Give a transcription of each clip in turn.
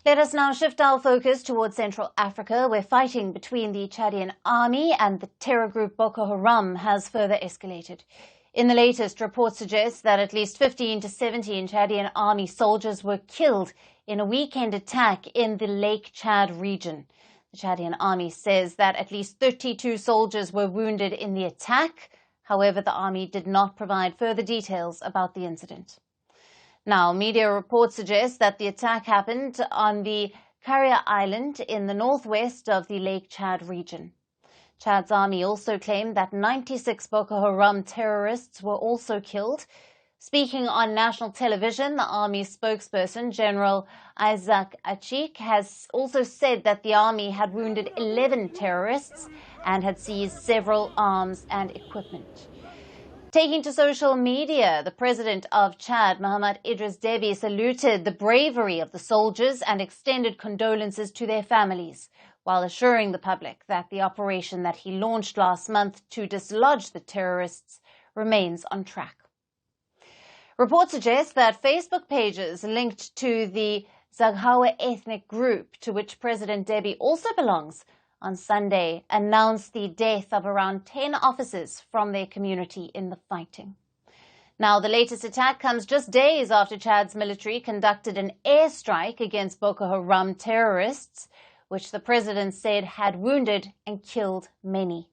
Let us now shift our focus towards Central Africa, where fighting between the Chadian army and the terror group Boko Haram has further escalated. In the latest, reports suggest that at least 15 to 17 Chadian army soldiers were killed in a weekend attack in the Lake Chad region. The Chadian army says that at least 32 soldiers were wounded in the attack. However, the army did not provide further details about the incident. Now, media reports suggest that the attack happened on the Carrier Island in the northwest of the Lake Chad region. Chad's army also claimed that 96 Boko Haram terrorists were also killed. Speaking on national television, the army spokesperson, General Isaac Achik, has also said that the army had wounded 11 terrorists and had seized several arms and equipment. Taking to social media, the President of Chad, Mahamat Idriss Deby, saluted the bravery of the soldiers and extended condolences to their families, while assuring the public that the operation that he launched last month to dislodge the terrorists remains on track. Reports suggest that Facebook pages linked to the Zaghawa ethnic group, to which President Deby also belongs, on Sunday announced the death of around 10 officers from their community in the fighting. Now, the latest attack comes just days after Chad's military conducted an airstrike against Boko Haram terrorists, which the president said had wounded and killed many.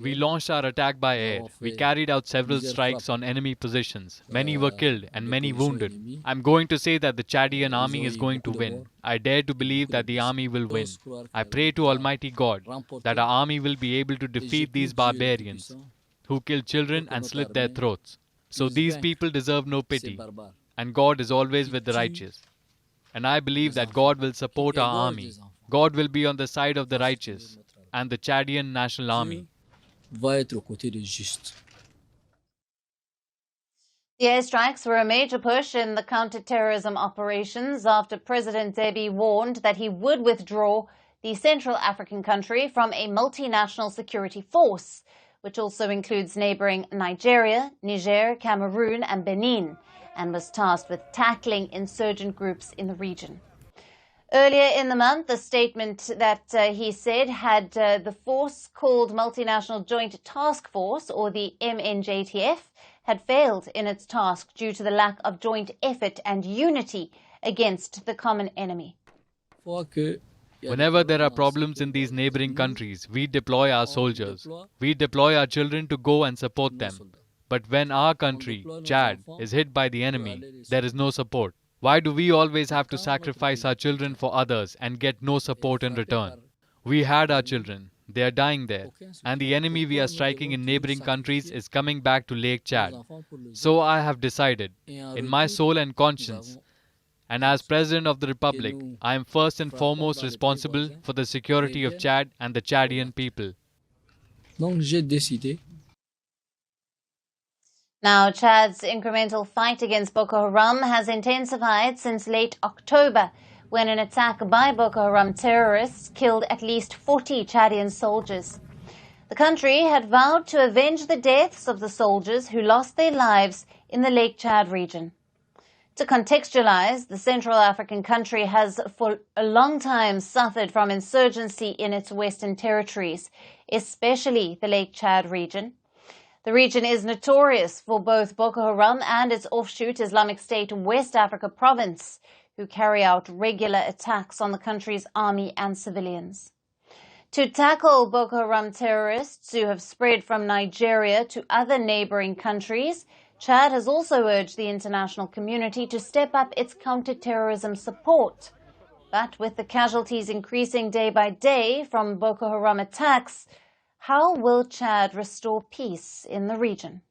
We launched our attack by air. We carried out several strikes on enemy positions. Many were killed and many wounded. I'm going to say that the Chadian army is going to win. I dare to believe that the army will win. I pray to Almighty God that our army will be able to defeat these barbarians who kill children and slit their throats. So these people deserve no pity, and God is always with the righteous. And I believe that God will support our army. God will be on the side of the righteous and the Chadian National Army. The airstrikes were a major push in the counter-terrorism operations after President Deby warned that he would withdraw the Central African country from a multinational security force, which also includes neighboring Nigeria, Niger, Cameroon and Benin, and was tasked with tackling insurgent groups in the region. Earlier in the month, a statement that he said had the force called Multinational Joint Task Force, or the MNJTF, had failed in its task due to the lack of joint effort and unity against the common enemy. Whenever there are problems in these neighboring countries, we deploy our soldiers. We deploy our children to go and support them. But when our country, Chad, is hit by the enemy, there is no support. Why do we always have to sacrifice our children for others and get no support in return? We had our children. They are dying there. And the enemy we are striking in neighboring countries is coming back to Lake Chad. So I have decided, in my soul and conscience, and as President of the Republic, I am first and foremost responsible for the security of Chad and the Chadian people. Now, Chad's incremental fight against Boko Haram has intensified since late October, when an attack by Boko Haram terrorists killed at least 40 Chadian soldiers. The country had vowed to avenge the deaths of the soldiers who lost their lives in the Lake Chad region. To contextualize, the Central African country has for a long time suffered from insurgency in its western territories, especially the Lake Chad region. The region is notorious for both Boko Haram and its offshoot Islamic State West Africa province, who carry out regular attacks on the country's army and civilians. To tackle Boko Haram terrorists who have spread from Nigeria to other neighboring countries, Chad has also urged the international community to step up its counter-terrorism support. But with the casualties increasing day by day from Boko Haram attacks, how will Chad restore peace in the region?